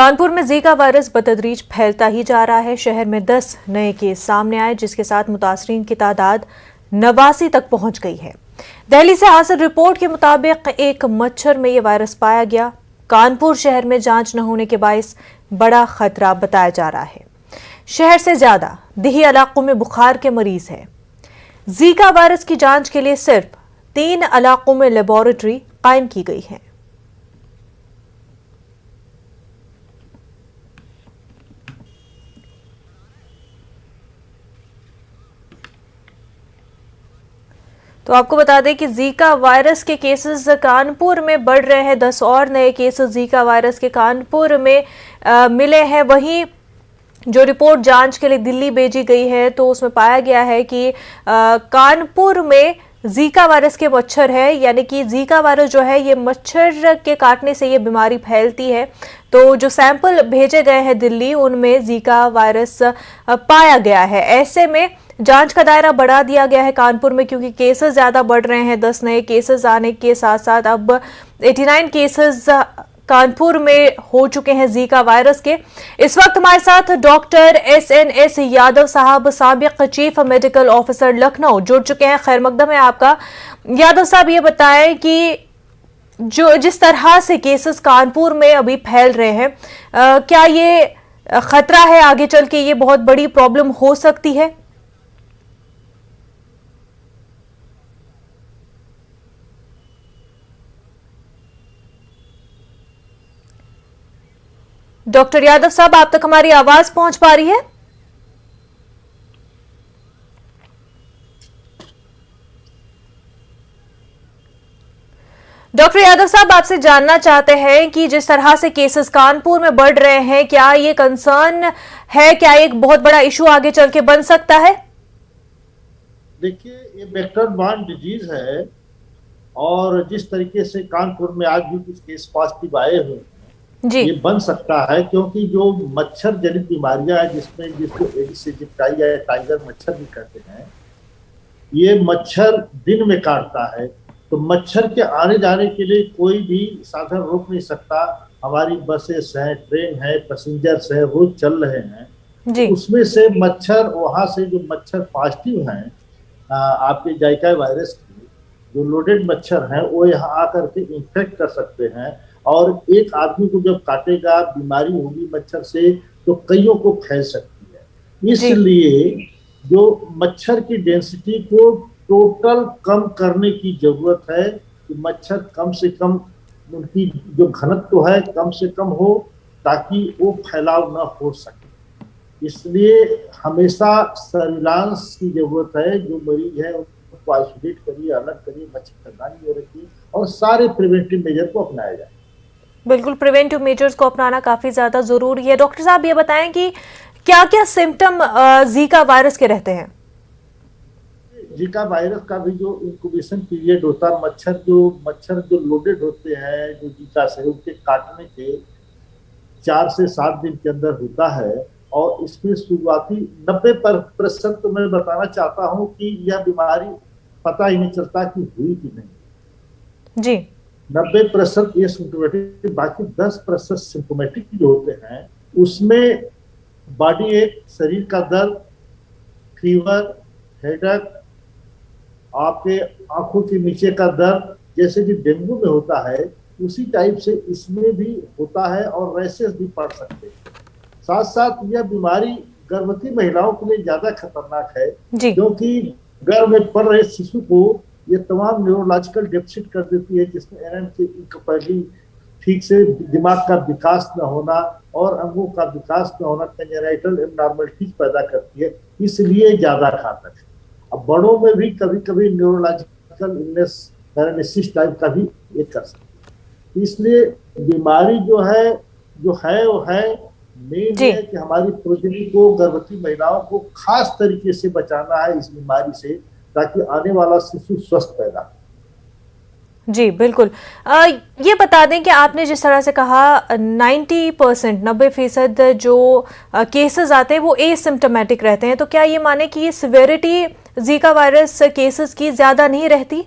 कानपुर में Zika virus बतदरीज फैलता ही जा रहा है। शहर में 10 नए केस सामने आए, जिसके साथ मुतासरीन की तादाद 89 तक पहुंच गई है। दिल्ली से हासिल रिपोर्ट के मुताबिक एक मच्छर में यह वायरस पाया गया। कानपुर शहर में जांच न होने के बायस बड़ा खतरा बताया जा रहा है। शहर से ज्यादा देही इलाकों में बुखार के मरीज हैं। जीका वायरस की जांच के लिए सिर्फ 3 इलाकों में लेबोरेटरी कायम की गई है। तो आपको बता दें कि जीका वायरस के केसेस कानपुर में बढ़ रहे हैं। 10 और नए केसेस जीका वायरस के कानपुर में मिले हैं। वहीं जो रिपोर्ट जांच के लिए दिल्ली भेजी गई है तो उसमें पाया गया है कि कानपुर में जीका वायरस के मच्छर है, यानी कि जीका वायरस जो है ये मच्छर के काटने से ये बीमारी फैलती है। तो जो सैंपल भेजे गए हैं दिल्ली, उनमें जीका वायरस पाया गया है। ऐसे में जांच का दायरा बढ़ा दिया गया है कानपुर में, क्योंकि केसेस ज्यादा बढ़ रहे हैं। 10 नए केसेस आने के साथ साथ अब 89 केसेस कानपुर में हो चुके हैं जीका वायरस के। इस वक्त हमारे साथ डॉक्टर SNS यादव साहब, साबिक चीफ मेडिकल ऑफिसर लखनऊ, जुड़ चुके हैं। खैर मकदम है आपका। यादव साहब, ये बताएं कि जिस तरह से केसेस कानपुर में अभी फैल रहे हैं, क्या ये खतरा है आगे चल के ये बहुत बड़ी प्रॉब्लम हो सकती है? डॉक्टर यादव साहब, आप तक हमारी आवाज पहुंच पा रही है? डॉक्टर यादव साहब, आपसे जानना चाहते हैं कि जिस तरह से केसेस कानपुर में बढ़ रहे हैं, क्या ये कंसर्न है? क्या एक बहुत बड़ा इशू आगे चल के बन सकता है? देखिए, ये वेक्टर बॉर्न डिजीज है और जिस तरीके से कानपुर में आज भी कुछ केस पॉजिटिव आए हुए हैं, ये बन सकता है, क्योंकि जो मच्छर जनित बीमारियां हैं जिसको एडिस इजिप्टाई या टाइगर मच्छर भी कहते हैं, ये मच्छर दिन में काटता है। तो मच्छर के आने जाने के लिए कोई भी साधन रोक नहीं सकता। हमारी बसेस हैं, ट्रेन है, पैसेंजर्स है, रोज चल रहे हैं। उसमें से मच्छर, वहां से जो मच्छर पॉजिटिव हैं आपके जाइका वायरस के, जो लोडेड मच्छर हैं, वो यहाँ आकर के इन्फेक्ट कर सकते हैं। और एक आदमी को जब काटेगा, बीमारी होगी मच्छर से, तो कईयों को फैल सकती है। इसलिए जो मच्छर की डेंसिटी को टोटल कम करने की जरूरत है कि मच्छर कम से कम, उनकी जो घनत्व है कम से कम हो, ताकि वो फैलाव न हो सके। इसलिए हमेशा सर्विलांस की जरूरत है। जो मरीज है उनको आइसोलेट करिए, अलग करिए, मच्छरदानी में रखिए और सारे प्रिवेंटिव मेजर को अपनाया जाए। बिल्कुल, प्रिवेंटिव मेजर्स को अपनाना काफी ज्यादा जरूरी है। डॉक्टर साहब, ये बताएं कि क्या क्या सिम्टम जीका वायरस के रहते हैं? जीका वायरस का भी जो इंक्यूबेशन पीरियड होता है, मच्छर जो लोडेड होते हैं जो जीका से, उनके काटने के 4 से 7 दिन के अंदर होता है। और इसमें शुरुआती 90% तो मैं बताना चाहता हूँ कि यह बीमारी पता ही नहीं चलता कि हुई कि नहीं जी। 90% ये सिम्टोमेटिक, बाकी 10% सिम्टोमेटिक जो होते हैं उसमें बॉडी एक, शरीर का दर्द, फीवर, हेडेक, आपके आंखों के नीचे का दर्द, जैसे कि डेंगू में होता है उसी टाइप से इसमें भी होता है, और रैशेस भी पड़ सकते हैं। साथ साथ यह बीमारी गर्भवती महिलाओं के लिए ज्यादा खतरनाक है, क्योंकि गर्भ में पड़ रहे शिशु को ये तमाम न्यूरोलॉजिकल डेफिसिट कर देती है, जिसमें एनएनकेफेलोपैथी, ठीक से दिमाग का विकास न होना और अंगों का विकास न होना, कंजेनाइटल एबनॉर्मलिटीज पैदा करती है। इसलिए ज्यादा घातक है। अब बड़ों में भी कभी कभी न्यूरोलॉजिकल इलनेस, पैरालिसिस टाइप का भी ये कर सकती है। इसलिए बीमारी जो है वो है मेन है कि हमारी प्रोजेनी को, गर्भवती महिलाओं को खास तरीके से बचाना है इस बीमारी से, ताकि आने वाला शिशु स्वस्थ पैदा हो। जी बिल्कुल। ये बता दें कि आपने जिस तरह से कहा 90% जो केसेस आते हैं वो एसिम्प्टोमेटिक रहते हैं, तो क्या ये माने कि ये सिवियरिटी जीका वायरस केसेस की ज्यादा नहीं रहती?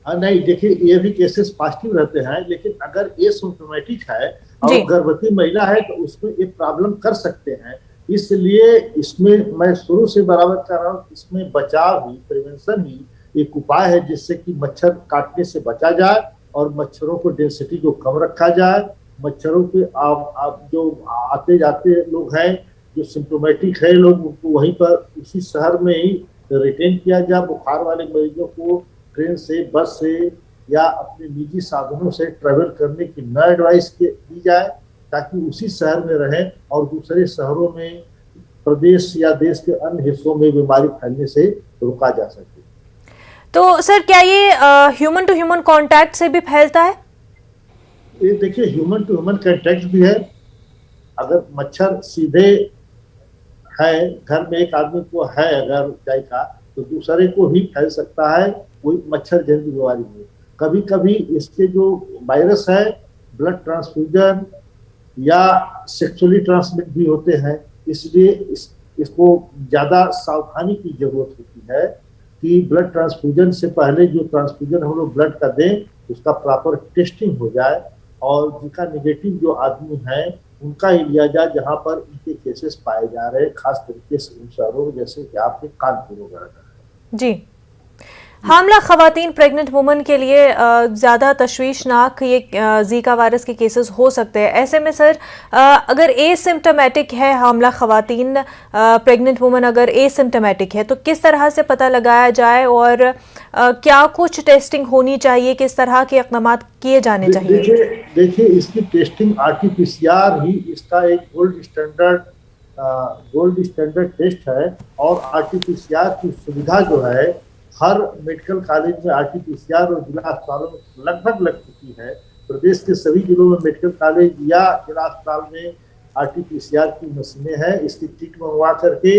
नहीं, देखिए, ये भी केसेस पॉजिटिव रहते हैं, लेकिन अगर एसिम्प्टोमेटिक है और गर्भवती महिला है तो उसमें ये प्रॉब्लम कर सकते हैं। इसलिए इसमें मैं शुरू से बराबर कर रहा हूँ, इसमें बचाव ही, प्रिवेंशन ही एक उपाय है जिससे कि मच्छर काटने से बचा जाए और मच्छरों को डेंसिटी को कम रखा जाए। मच्छरों के आप जो आते जाते लोग हैं, जो सिम्टोमेटिक है लोग, उनको वहीं पर उसी शहर में ही रिटेन किया जाए। बुखार वाले मरीजों को ट्रेन से, बस से या अपने निजी साधनों से ट्रेवल करने की न एडवाइस दी जाए, ताकि उसी शहर में रहें और दूसरे शहरों में, प्रदेश या देश के अन्य हिस्सों में बीमारी फैलने से रोका जा सके। तो सर क्या ये ह्यूमन टू ह्यूमन कांटेक्ट से भी फैलता है? ये देखिए, ह्यूमन टू ह्यूमन कांटेक्ट भी है। अगर मच्छर सीधे है, घर में एक आदमी को है अगर जायका, तो दूसरे को ही फैल सकता है कोई मच्छर जनित बीमारी में। कभी कभी इसके जो वायरस है ब्लड ट्रांसफ्यूजन या सेक्सुअली ट्रांसमिट भी होते हैं, इसलिए इसको ज्यादा सावधानी की जरूरत होती है कि ब्लड ट्रांसफ्यूजन से पहले जो ट्रांसफ्यूजन हम लोग ब्लड का दें उसका प्रॉपर टेस्टिंग हो जाए और जिनका नेगेटिव जो आदमी है उनका ही लिया जाए जहां पर इनके केसेस पाए जा रहे हैं, खास तरीके से उन शहरों में जैसे कि आपके कानपुर वगैरह का। जी, हामला खवातीन, प्रेग्नेंट वुमन के लिए ज़्यादा तशवीशनाक ये जीका वायरस के केसेस हो सकते हैं। ऐसे में सर अगर एसिम्टोमेटिक है हामला खवातीन, प्रेग्नेंट वुमन अगर एसिम्टोमेटिक है, तो किस तरह से पता लगाया जाए और क्या कुछ टेस्टिंग होनी चाहिए, किस तरह के इक़दाम किए जाने चाहिए? देखिए इसकी टेस्टिंग RT-PCR ही इसका एक गोल्ड स्टैंडर्ड टेस्ट है और RT-PCR की सुविधा जो है हर मेडिकल कॉलेज में RT-PCR और जिला अस्पतालों में लगभग लग चुकी है। प्रदेश के सभी जिलों में मेडिकल कॉलेज या जिला अस्पताल में RT-PCR की मशीनें हैं। इसकी किट मंगवा करके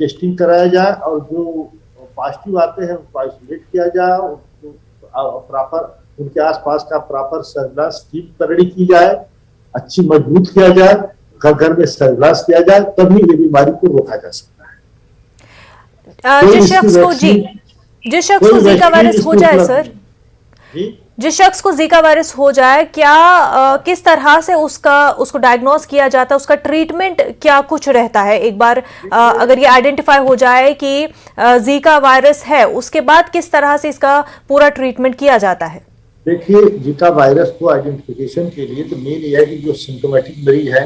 टेस्टिंग कराया जाए और जो पॉजिटिव आते हैं उनको आइसोलेट किया जाए, उनको प्रॉपर उनके आसपास का प्रॉपर सर्विलांस टीम तगड़ी की जाए, अच्छी मजबूत किया जाए, घर घर में सर्विलांस किया जाए, तभी ये बीमारी को रोका जा सकता है। जिस शख्स को जीका वायरस हो जाए सर, जिस शख्स को जीका वायरस हो जाए, क्या किस तरह से उसको डायग्नोस किया जाता है, उसका ट्रीटमेंट क्या कुछ रहता है? एक बार अगर ये आइडेंटिफाई हो जाए कि जीका वायरस है, उसके बाद किस तरह से इसका पूरा ट्रीटमेंट किया जाता है? देखिए, जीका वायरस को आइडेंटिफिकेशन के लिए तो मेन ये है कि जो सिम्टोमेटिक मरीज है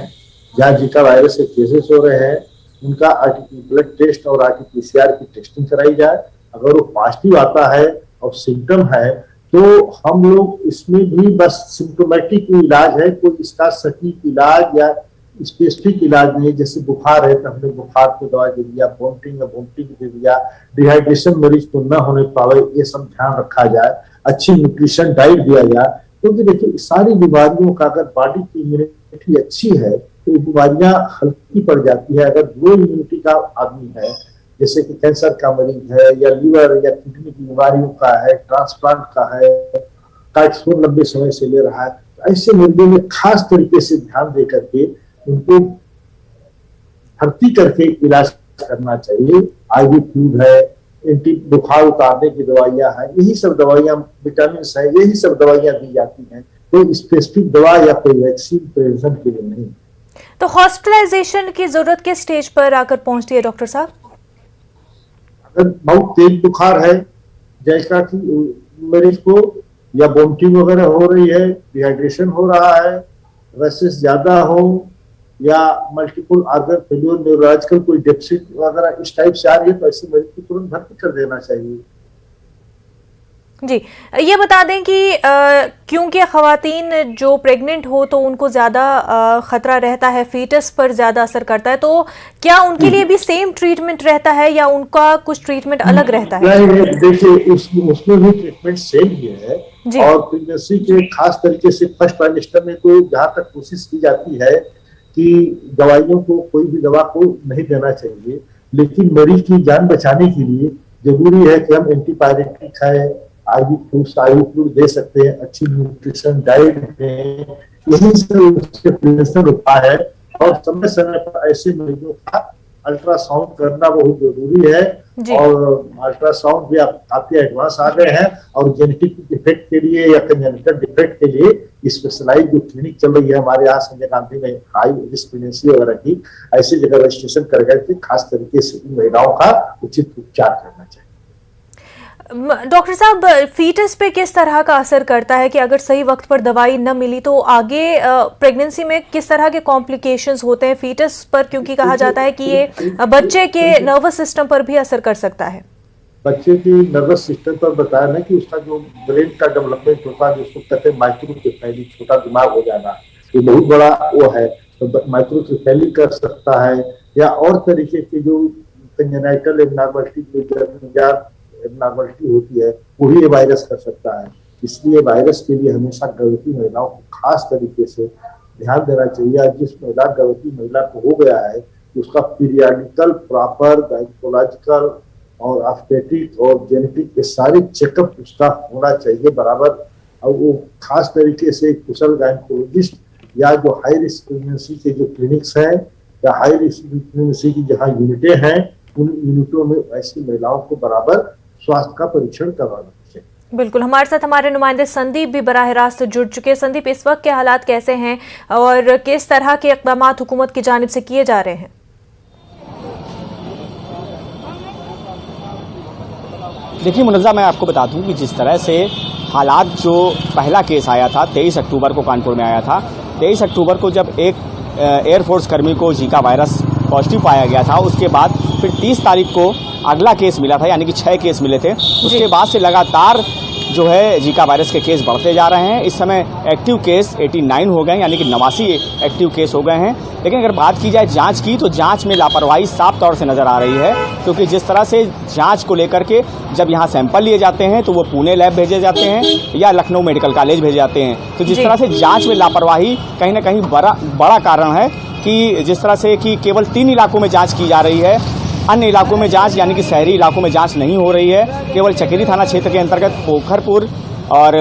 जहाँ जीका वायरस के केसेस हो रहे हैं उनका ब्लड टेस्ट और RT-PCR की टेस्टिंग कराई जाए। अगर वो पॉजिटिव आता है और सिम्टम है तो हम लोग इसमें भी बस सिम्टोमेटिक इलाज है, कोई इसका सटीक इलाज या स्पेसिफिक इलाज नहीं है। जैसे बुखार है तो हमने बुखार को दवा दे दिया, वोमिटिंग दे दिया, डिहाइड्रेशन मरीज को न होने पावे, ये सब ध्यान रखा जाए, अच्छी न्यूट्रिशन डाइट दिया जाए। क्योंकि देखिए सारी बीमारियों का अगर बॉडी की इम्यूनिटी अच्छी है तो बीमारियां हल्की पड़ जाती है। अगर लो इम्यूनिटी का आदमी है, जैसे कि कैंसर का मरीज है या लीवर या किडनी की बीमारियों का है, ट्रांसप्लांट का है, टाइफाइड लंबे समय से ले रहा है, तो ऐसे मरीजों में खास तरीके से ध्यान दे करके उनको भर्ती करके इलाज करना चाहिए। IV फ्लूइड है, एंटी बुखार उतारने की दवाइयां हैं, यही सब दवाइयां, विटामिन है, यही सब दवाइयां दी जाती हैं। कोई स्पेसिफिक दवा या कोई वैक्सीन प्रिवेंशन के लिए नहीं। तो हॉस्पिटलाइजेशन की जरूरत किस स्टेज पर आकर पहुंचती है डॉक्टर साहब? अगर बहुत तेज बुखार है, जैसा कि मरीज को या वोमिटिंग वगैरह हो रही है, डिहाइड्रेशन हो रहा है, रैशेस ज्यादा हो या मल्टीपल ऑर्गन फेल्योर, न्यूरोलॉजिकल कोई डेफिसिट वगैरह इस टाइप से आ रही है तो ऐसे मरीज को तुरंत भर्ती कर देना चाहिए। जी, ये बता दें कि क्योंकि ख़वातीन जो प्रेग्नेंट हो तो उनको ज़्यादा ख़तरा रहता है, फीटस पर ज़्यादा असर करता है, तो क्या उनके लिए भी सेम ट्रीटमेंट रहता है या उनका कुछ ट्रीटमेंट अलग रहता है? देखिए उसमें भी ट्रीटमेंट सेम ही है और प्रेगनेंसी के खास तरीके से फर्स्ट ट्राइमेस्टर में तो जहाँ तक कोशिश की जाती है कि दवाइयों को, कोई भी दवा को नहीं देना चाहिए, लेकिन मरीज की जान बचाने के लिए जरूरी है कि हम एंटीपायरेटिक खाएं, IV फ्लूइड दे सकते हैं, अच्छी न्यूट्रिशन डाइट दें, यही सब उसके प्रिवेंशन उपाय है। और समय समय पर ऐसे मरीजों का अल्ट्रासाउंड करना बहुत जरूरी है। और अल्ट्रासाउंड भी काफी एडवांस आ गए हैं, और जेनेटिक डिफेक्ट के लिए या कंजेनिटल डिफेक्ट के लिए स्पेशलाइज जो क्लिनिक चल रही है हमारे यहाँ संजय गांधी में, हाई रिस्क प्रेगनेंसी वगैरह की, ऐसी जगह रजिस्ट्रेशन कर करके खास तरीके से महिलाओं का उचित उपचार करना चाहिए। डॉक्टर साहब, फीटस पे किस तरह का असर करता है कि अगर सही वक्त पर दवाई न मिली तो आगे प्रेगनेंसी में किस तरह के कॉम्प्लिकेशंस होते हैं फीटस पर, क्योंकि कहा जाता है कि ये बच्चे के नर्वस सिस्टम पर भी असर कर सकता है। बच्चे की नर्वस सिस्टम पर बताया ना कि उसका जो ब्रेन का डेवलपमेंट होता है, जिसको कहते हैं माइक्रोसेफेली, छोटा दिमाग हो जाना, ये बहुत बड़ा वो है। तो माइक्रोसेफेली कर सकता है, या और तरीके की जो कंजेनाइटल एबनॉर्मलिटी होती है वो भी ये वायरस कर सकता है। इसलिए वायरस के लिए हमेशा गर्भवती महिलाओं को खास तरीके से ध्यान देना चाहिए। जिस गर्भवती महिला को हो गया है उसका पीरियडिकल प्रॉपर गायनेकोलॉजिकल और ऑब्स्टेट्रिक और जेनेटिक के सारे चेकअप उसका होना चाहिए बराबर। और वो खास तरीके से कुशल गायनेकोलॉजिस्ट या जो हाई रिस्क प्रेगनेंसी के जो क्लिनिक्स हैं या हाई रिस्क प्रेगनेंसी की जहाँ यूनिटें हैं, उन यूनिटों में ऐसी महिलाओं को बराबर स्वास्थ्य का परीक्षण करवाना चाहिए। बिल्कुल, हमारे साथ हमारे नुमाइंदे संदीप भी बराह रास्त जुड़ चुके हैं। संदीप, इस वक्त के हालात कैसे हैं और किस तरह के इक़दाम हुकूमत की जानिब से किए जा रहे हैं? देखिए मुनज़्ज़ा, मैं आपको बता दूं कि जिस तरह से हालात, जो पहला केस आया था 23 अक्टूबर को कानपुर में आया था, 23 अक्टूबर को जब एक एयरफोर्स कर्मी को जीका वायरस पॉजिटिव पाया गया था, उसके बाद फिर 30 तारीख को अगला केस मिला था, यानी कि 6 केस मिले थे। उसके बाद से लगातार जो है जीका वायरस के केस बढ़ते जा रहे हैं। इस समय एक्टिव केस 89 हो गए, यानी कि 89 एक्टिव केस हो गए हैं। लेकिन अगर बात की जाए जांच की, तो जांच में लापरवाही साफ तौर से नज़र आ रही है, क्योंकि जिस तरह से जांच को लेकर के जब यहाँ सैंपल लिए जाते हैं तो वो पुणे लैब भेजे जाते हैं या लखनऊ मेडिकल कॉलेज भेजे जाते हैं। तो जिस तरह से जाँच में लापरवाही कहीं ना कहीं बड़ा कारण है कि जिस तरह से कि केवल 3 इलाकों में जाँच की जा रही है, अन्य इलाकों में जांच यानी कि शहरी इलाकों में जांच नहीं हो रही है। केवल चकेरी थाना क्षेत्र के अंतर्गत पोखरपुर और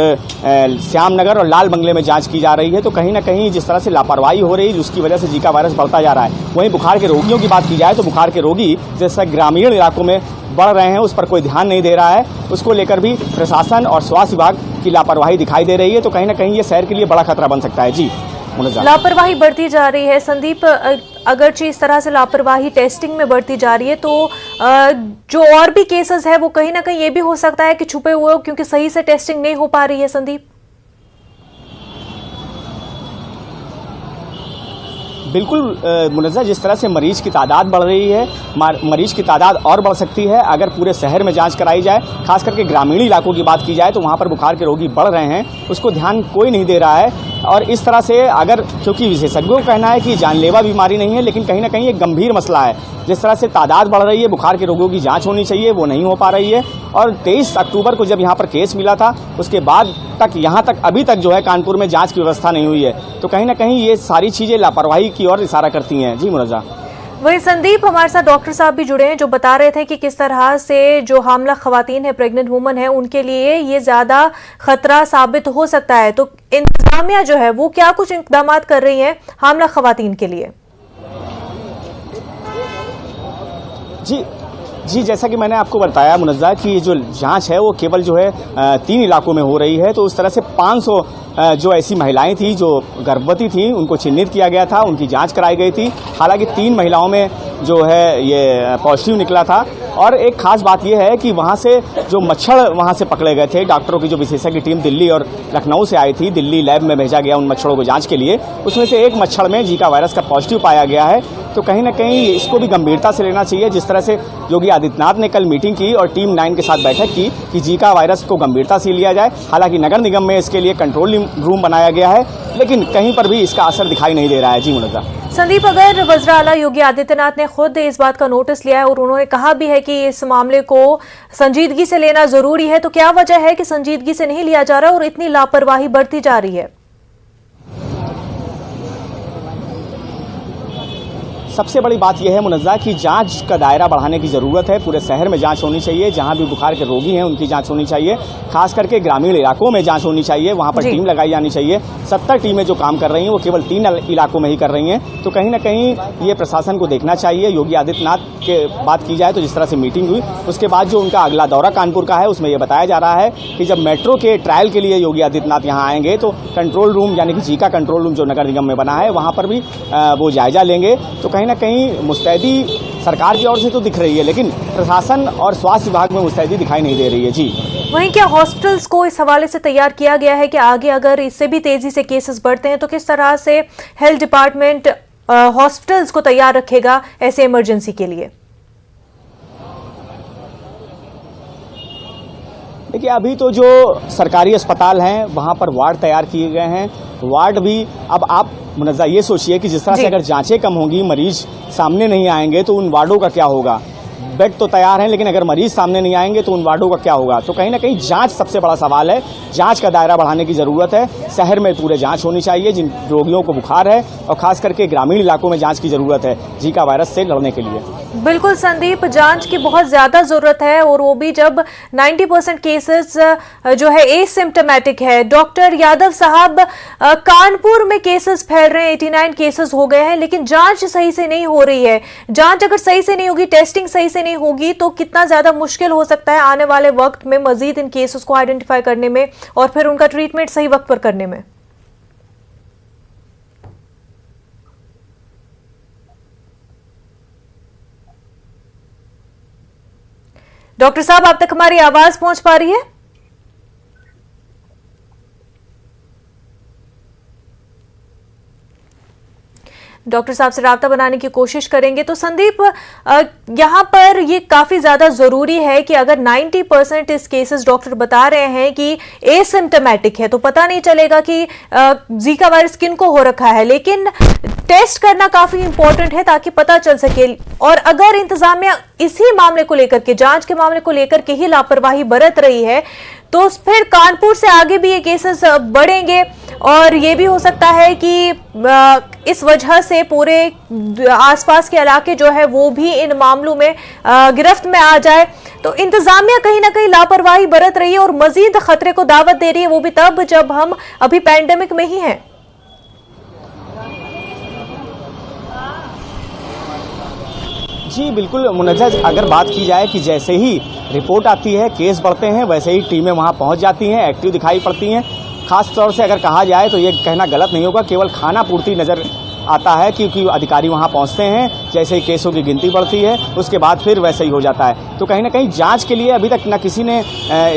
श्यामनगर और लाल बंगले में जांच की जा रही है। तो कहीं ना कहीं जिस तरह से लापरवाही हो रही है, जिसकी वजह से जीका वायरस बढ़ता जा रहा है। वहीं बुखार के रोगियों की बात की जाए तो बुखार के रोगी जैसा ग्रामीण इलाकों में बढ़ रहे हैं, उस पर कोई ध्यान नहीं दे रहा है। उसको लेकर भी प्रशासन और स्वास्थ्य विभाग की लापरवाही दिखाई दे रही है। तो कहीं ना कहीं ये शहर के लिए बड़ा खतरा बन सकता है। जी, लापरवाही बढ़ती जा रही है। संदीप, अगरचे इस तरह से लापरवाही टेस्टिंग में बढ़ती जा रही है तो जो और भी केसेस है वो कहीं ना कहीं ये भी हो सकता है कि छुपे हुए हो, क्योंकि सही से टेस्टिंग नहीं हो पा रही है। संदीप, बिल्कुल मुनज़्ज़ा, जिस तरह से मरीज की तादाद बढ़ रही है, मरीज की तादाद और बढ़ सकती है अगर पूरे शहर में जांच कराई जाए। खास करके ग्रामीण इलाकों की बात की जाए तो वहां पर बुखार के रोगी बढ़ रहे हैं, उसको ध्यान कोई नहीं दे रहा है। और इस तरह से अगर, क्योंकि विशेषज्ञों का कहना है कि जानलेवा बीमारी नहीं है, लेकिन कहीं ना कहीं एक गंभीर मसला है। जिस तरह से तादाद बढ़ रही है, बुखार के रोगियों की जांच होनी चाहिए, वो नहीं हो पा रही है। और 23 अक्टूबर को जब यहाँ पर केस मिला था, उसके बाद तक यहाँ तक अभी तक जो है कानपुर में जांच की व्यवस्था नहीं हुई है। तो कहीं ना कहीं ये सारी चीज़ें लापरवाही की ओर इशारा करती हैं। जी मुनज़्ज़ा। वही संदीप, हमारे साथ डॉक्टर साहब भी जुड़े हैं जो बता रहे थे कि किस तरह से जो हामला खवातीन है, प्रेग्नेंट वुमन है, उनके लिए ये ज्यादा खतरा साबित हो सकता है। तो इंतजामिया जो है वो क्या कुछ इक़दाम कर रही है हामला खवातीन के लिए? जी, जैसा कि मैंने आपको बताया मुनज़्ज़ा कि जो जांच है वो केवल जो है 3 इलाकों में हो रही है। तो उस तरह से 500 जो ऐसी महिलाएं थी जो गर्भवती थी, उनको चिन्हित किया गया था, उनकी जांच कराई गई थी। हालांकि 3 महिलाओं में जो है ये पॉजिटिव निकला था। और एक खास बात यह है कि वहाँ से जो मच्छर वहाँ से पकड़े गए थे, डॉक्टरों की जो विशेषज्ञ टीम दिल्ली और लखनऊ से आई थी, दिल्ली लैब में भेजा गया उन मच्छरों को जांच के लिए, उसमें से एक मच्छर में जीका वायरस का पॉजिटिव पाया गया है। तो कहीं ना कहीं इसको भी गंभीरता से लेना चाहिए। जिस तरह से योगी आदित्यनाथ ने कल मीटिंग की और टीम 9 के साथ बैठक की कि जीका वायरस को गंभीरता से लिया जाए। हालांकि नगर निगम में इसके लिए कंट्रोल रूम बनाया गया है, लेकिन कहीं पर भी इसका असर दिखाई नहीं दे रहा है। जी मुनज़्ज़ा। संदीप, अगर वज़ीर आला योगी आदित्यनाथ ने खुद इस बात का नोटिस लिया है और उन्होंने कहा भी है कि इस मामले को संजीदगी से लेना जरूरी है, तो क्या वजह है कि संजीदगी से नहीं लिया जा रहा और इतनी लापरवाही बढ़ती जा रही है? सबसे बड़ी बात यह है मुनज़्ज़ा कि जांच का दायरा बढ़ाने की ज़रूरत है। पूरे शहर में जांच होनी चाहिए, जहां भी बुखार के रोगी हैं उनकी जांच होनी चाहिए, खास करके ग्रामीण इलाकों में जांच होनी चाहिए, वहां पर टीम लगाई जानी चाहिए। 70 टीमें जो काम कर रही हैं वो केवल 3 इलाकों में ही कर रही हैं। तो कहीं ना कहीं ये प्रशासन को देखना चाहिए। योगी आदित्यनाथ के बात की जाए तो जिस तरह से मीटिंग हुई उसके बाद जो उनका अगला दौरा कानपुर का है उसमें यह बताया जा रहा है कि जब मेट्रो के ट्रायल के लिए योगी आदित्यनाथ यहाँ आएंगे तो कंट्रोल रूम यानी कि जीका कंट्रोल रूम जो नगर निगम में बना है वहाँ पर भी वो जायजा लेंगे। तो कहीं ना कहीं मुस्तैदी सरकार की ओर से तो दिख रही है, लेकिन प्रशासन और स्वास्थ्य विभाग में मुस्तैदी दिखाई नहीं दे रही है। जी, वहीं क्या हॉस्पिटल्स को इस हवाले से तैयार किया गया है कि आगे अगर इससे भी तेजी से केसेस बढ़ते हैं तो किस तरह से हेल्थ डिपार्टमेंट हॉस्पिटल्स को तैयार रखेगा ऐसे इमरजेंसी के लिए? देखिए, अभी तो जो सरकारी अस्पताल हैं वहाँ पर वार्ड तैयार किए गए हैं। वार्ड भी अब आप मुनज़्ज़ा ये सोचिए कि जिस तरह से अगर जांचें कम होंगी, मरीज सामने नहीं आएंगे तो उन वार्डों का क्या होगा। बेड तो तैयार हैं लेकिन अगर मरीज सामने नहीं आएंगे तो उन वार्डों का क्या होगा। तो कहीं ना कहीं जांच सबसे बड़ा सवाल है, जांच का दायरा बढ़ाने की ज़रूरत है। शहर में पूरे जांच होनी चाहिए जिन रोगियों को बुखार है, और खास करके ग्रामीण इलाकों में जांच की ज़रूरत है जीका वायरस से लड़ने के लिए। बिल्कुल संदीप, जांच की बहुत ज्यादा जरूरत है, और वो भी जब 90% केसेस जो है एसिम्प्टोमेटिक है। डॉक्टर यादव साहब, कानपुर में केसेस फैल रहे हैं, 89 केसेस हो गए हैं, लेकिन जांच सही से नहीं हो रही है। जांच अगर सही से नहीं होगी, टेस्टिंग सही से नहीं होगी तो कितना ज्यादा मुश्किल हो सकता है आने वाले वक्त में मजीद इन केसेस को आइडेंटिफाई करने में और फिर उनका ट्रीटमेंट सही वक्त पर करने में। डॉक्टर साहब, आप तक हमारी आवाज पहुंच पा रही है? डॉक्टर साहब से राब्ता बनाने की कोशिश करेंगे। तो संदीप, यहाँ पर ये काफी ज्यादा जरूरी है कि अगर 90% इस केसेस डॉक्टर बता रहे हैं कि एसिम्प्टोमेटिक है तो पता नहीं चलेगा कि जीका वायरस किनको हो रखा है, लेकिन टेस्ट करना काफी इंपॉर्टेंट है ताकि पता चल सके। और अगर इंतजामिया इसी मामले को लेकर के, जांच के मामले को लेकर के ही लापरवाही बरत रही है तो फिर कानपुर से आगे भी ये केसेस बढ़ेंगे, और ये भी हो सकता है कि इस वजह से पूरे आसपास के इलाके जो है वो भी इन मामलों में गिरफ्त में आ जाए। तो इंतजामिया कहीं ना कहीं लापरवाही बरत रही है और मजीद खतरे को दावत दे रही है, वो भी तब जब हम अभी पैंडेमिक में ही हैं। जी बिल्कुल मुनज़्ज़ा, अगर बात की जाए कि जैसे ही रिपोर्ट आती है, केस बढ़ते हैं, वैसे ही टीमें वहां पहुंच जाती हैं, एक्टिव दिखाई पड़ती हैं। खास तौर से अगर कहा जाए तो ये कहना गलत नहीं होगा, केवल खाना पूर्ति नज़र आता है क्योंकि अधिकारी वहां पहुंचते हैं, जैसे ही केसों की गिनती बढ़ती है उसके बाद फिर वैसे ही हो जाता है। तो कहीं ना कहीं जांच के लिए अभी तक न किसी ने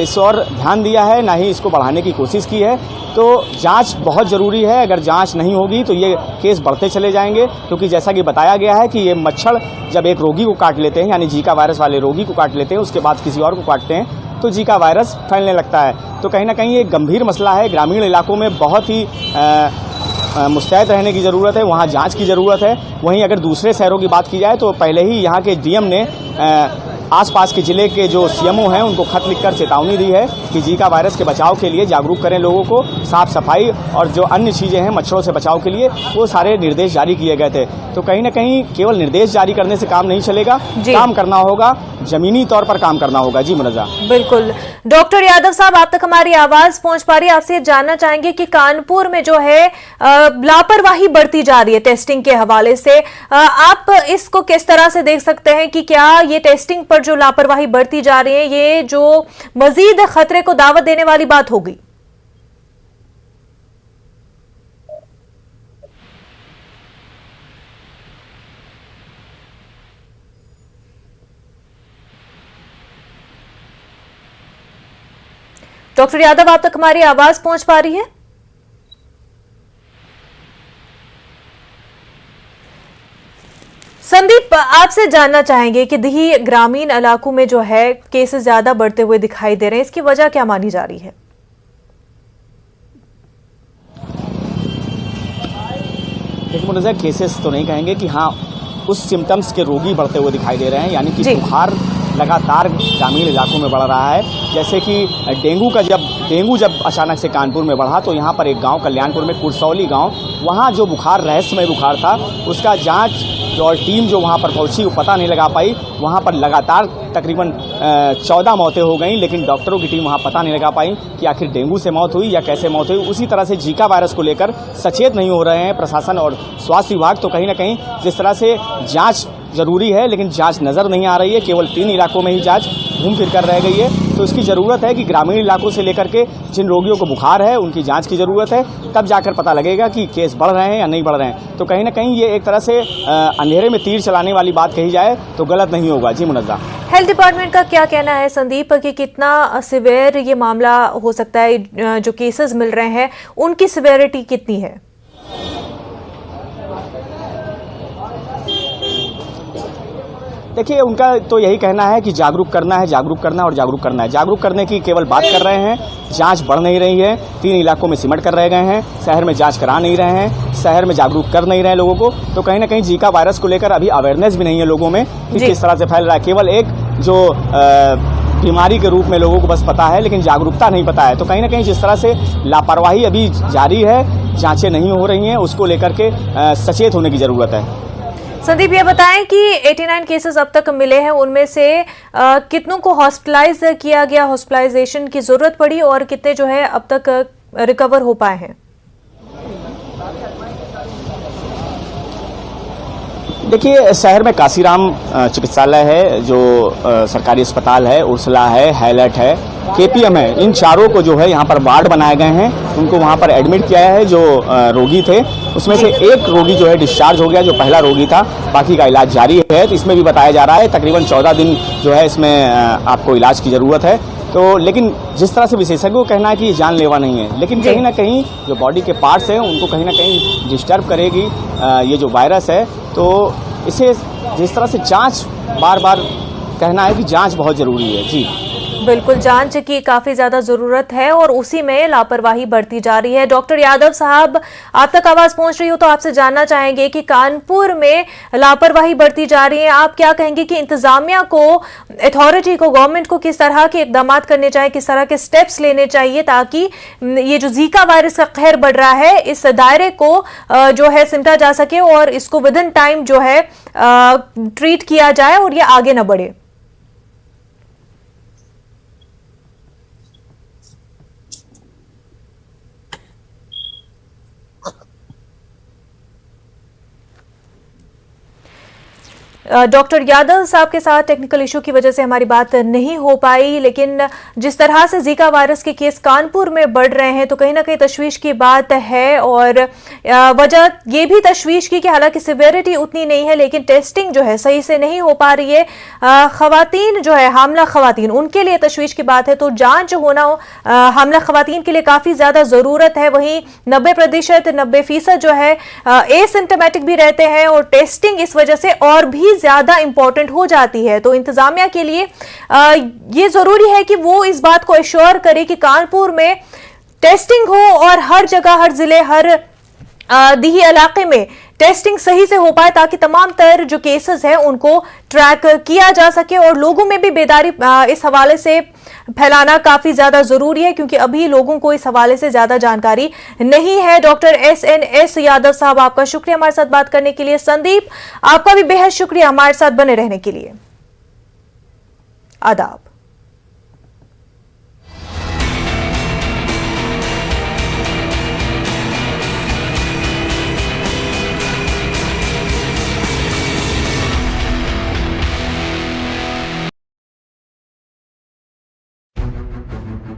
इस और ध्यान दिया है, ना ही इसको बढ़ाने की कोशिश की है। तो जांच बहुत ज़रूरी है, अगर जांच नहीं होगी तो ये केस बढ़ते चले जाएंगे, क्योंकि जैसा कि बताया गया है कि ये मच्छर जब एक रोगी को काट लेते हैं, यानी जीका वायरस वाले रोगी को काट लेते हैं, उसके बाद किसी और को काटते हैं तो जीका वायरस फैलने लगता है। तो कहीं ना कहीं ये गंभीर मसला है। ग्रामीण इलाकों में बहुत ही मुस्तैद रहने की ज़रूरत है, वहाँ जांच की ज़रूरत है। वहीं अगर दूसरे शहरों की बात की जाए तो पहले ही यहाँ के डीएम ने आसपास के ज़िले के जो सीएमओ हैं उनको खत लिखकर चेतावनी दी है कि जीका वायरस के बचाव के लिए जागरूक करें लोगों को, साफ सफाई और जो अन्य चीज़ें हैं मच्छरों से बचाव के लिए, वो सारे निर्देश जारी किए गए थे। तो कहीं ना कहीं केवल निर्देश जारी करने से काम नहीं चलेगा, काम करना होगा, जमीनी तौर पर काम करना होगा। जी मुनज़्ज़ा, बिल्कुल। डॉक्टर यादव साहब, आप तक हमारी आवाज पहुंच पा रही है? आपसे जानना चाहेंगे कि कानपुर में जो है लापरवाही बढ़ती जा रही है टेस्टिंग के हवाले से, आप इसको किस तरह से देख सकते हैं कि क्या ये टेस्टिंग पर जो लापरवाही बढ़ती जा रही है ये जो मजीद खतरे को दावत देने वाली बात होगी? डॉक्टर यादव, आप तक हमारी आवाज पहुंच पा रही है? संदीप, आपसे जानना चाहेंगे कि दिल्ली ग्रामीण इलाकों में जो है केसेस ज्यादा बढ़ते हुए दिखाई दे रहे हैं, इसकी वजह क्या मानी जा रही है? देखिए मुनज़्ज़ा, केसेस तो नहीं कहेंगे कि हाँ उस सिम्टम्स के रोगी बढ़ते हुए दिखाई दे रहे हैं, यानी कि बुखार लगातार ग्रामीण इलाकों में बढ़ रहा है। जैसे कि डेंगू जब अचानक से कानपुर में बढ़ा तो यहाँ पर एक गांव कल्याणपुर में कुरसौली गांव, वहाँ जो बुखार रहस्यमय बुखार था उसका जांच और टीम जो वहाँ पर पहुँची वो पता नहीं लगा पाई। वहाँ पर लगातार तकरीबन 14 मौतें हो गई, लेकिन डॉक्टरों की टीम वहाँ पता नहीं लगा पाई कि आखिर डेंगू से मौत हुई या कैसे मौत हुई। उसी तरह से जीका वायरस को लेकर सचेत नहीं हो रहे हैं प्रशासन और स्वास्थ्य विभाग। तो कहीं ना कहीं जिस तरह से जांच जरूरी है, लेकिन जांच नज़र नहीं आ रही है, केवल 3 इलाकों में ही जांच घूम फिर कर रह गई है। तो इसकी ज़रूरत है कि ग्रामीण इलाकों से लेकर के जिन रोगियों को बुखार है उनकी जांच की ज़रूरत है, तब जाकर पता लगेगा कि केस बढ़ रहे हैं या नहीं बढ़ रहे हैं। तो कहीं ना कहीं ये एक तरह से अंधेरे में तीर चलाने वाली बात कही जाए तो गलत नहीं होगा। जी मुनज़्ज़ा, हेल्थ डिपार्टमेंट का क्या कहना है संदीप कि कितना सिवियर ये मामला हो सकता है, जो केसेस मिल रहे हैं उनकी सिवियरिटी कितनी है? देखिए, उनका तो यही कहना है कि जागरूक करना है, जागरूक करना और जागरूक करना है। जागरूक करने की केवल बात कर रहे हैं, जांच बढ़ नहीं रही है। 3 इलाकों में सिमट कर रह गए हैं, शहर में जांच करा नहीं रहे हैं, शहर में जागरूक कर नहीं रहे लोगों को। तो कहीं ना कहीं जीका वायरस को लेकर अभी अवेयरनेस भी नहीं है लोगों में कि किस तरह से फैल रहा है। केवल एक जो बीमारी के रूप में लोगों को बस पता है, लेकिन जागरूकता नहीं पता है। तो कहीं ना कहीं जिस तरह से लापरवाही अभी जारी है, जांचें नहीं हो रही हैं, उसको लेकर के सचेत होने की ज़रूरत है। संदीप, ये बताएं कि 89 केसेस अब तक मिले हैं, उनमें से कितनों को हॉस्पिटलाइज किया गया, हॉस्पिटलाइजेशन की जरूरत पड़ी, और कितने जो है अब तक रिकवर हो पाए हैं? देखिए, शहर में काशीराम चिकित्सालय है, जो सरकारी अस्पताल है, उर्सला है, हैलट है, केपीएम है। इन चारों को जो है यहाँ पर वार्ड बनाए गए हैं, उनको वहाँ पर एडमिट किया है। जो रोगी थे उसमें से एक रोगी जो है डिस्चार्ज हो गया, जो पहला रोगी था, बाकी का इलाज जारी है। तो इसमें भी बताया जा रहा है तकरीबन 14 दिन जो है इसमें आपको इलाज की ज़रूरत है। तो लेकिन जिस तरह से विशेषज्ञों का कहना है कि ये जानलेवा नहीं है, लेकिन कहीं ना कहीं जो बॉडी के पार्ट्स हैं उनको कहीं ना कहीं डिस्टर्ब करेगी ये जो वायरस है। तो इसे जिस तरह से जांच, बार बार कहना है कि जांच बहुत ज़रूरी है। जी बिल्कुल, जांच की काफी ज्यादा जरूरत है और उसी में लापरवाही बढ़ती जा रही है। डॉक्टर यादव साहब, आप तक आवाज पहुंच रही हो तो आपसे जानना चाहेंगे कि कानपुर में लापरवाही बढ़ती जा रही है, आप क्या कहेंगे कि इंतजामिया को, अथॉरिटी को, गवर्नमेंट को किस तरह के इकदाम करने चाहिए, किस तरह के स्टेप्स लेने चाहिए ताकि ये जो जीका वायरस का कहर बढ़ रहा है इस दायरे को जो है सिमटा जा सके और इसको विद इन टाइम जो है ट्रीट किया जाए और ये आगे न बढ़े? डॉक्टर यादव साहब के साथ टेक्निकल इशू की वजह से हमारी बात नहीं हो पाई, लेकिन जिस तरह से जीका वायरस के केस कानपुर में बढ़ रहे हैं तो कहीं ना कहीं तशवीश की बात है। और वजह ये भी तशवीश की कि हालांकि सिवियरिटी उतनी नहीं है, लेकिन टेस्टिंग जो है सही से नहीं हो पा रही है। खवातीन जो है, हामला खवातीन, उनके लिए तशवीश की बात है। तो जांच होना हामला खवातीन के लिए काफ़ी ज़्यादा ज़रूरत है। वहीं 90% जो है एसिम्टोमेटिक भी रहते हैं और टेस्टिंग इस वजह से और भी ज्यादा इंपॉर्टेंट हो जाती है। तो इंतजामिया के लिए ये जरूरी है कि वो इस बात को एश्योर करे कि कानपुर में टेस्टिंग हो और हर जगह, हर जिले, हर दिही इलाके में टेस्टिंग सही से हो पाए ताकि तमाम तर जो केसेस हैं उनको ट्रैक किया जा सके। और लोगों में भी बेदारी इस हवाले से फैलाना काफी ज्यादा जरूरी है क्योंकि अभी लोगों को इस हवाले से ज्यादा जानकारी नहीं है। डॉक्टर SNS यादव साहब, आपका शुक्रिया हमारे साथ बात करने के लिए। संदीप, आपका भी बेहद शुक्रिया हमारे साथ बने रहने के लिए। आदाब।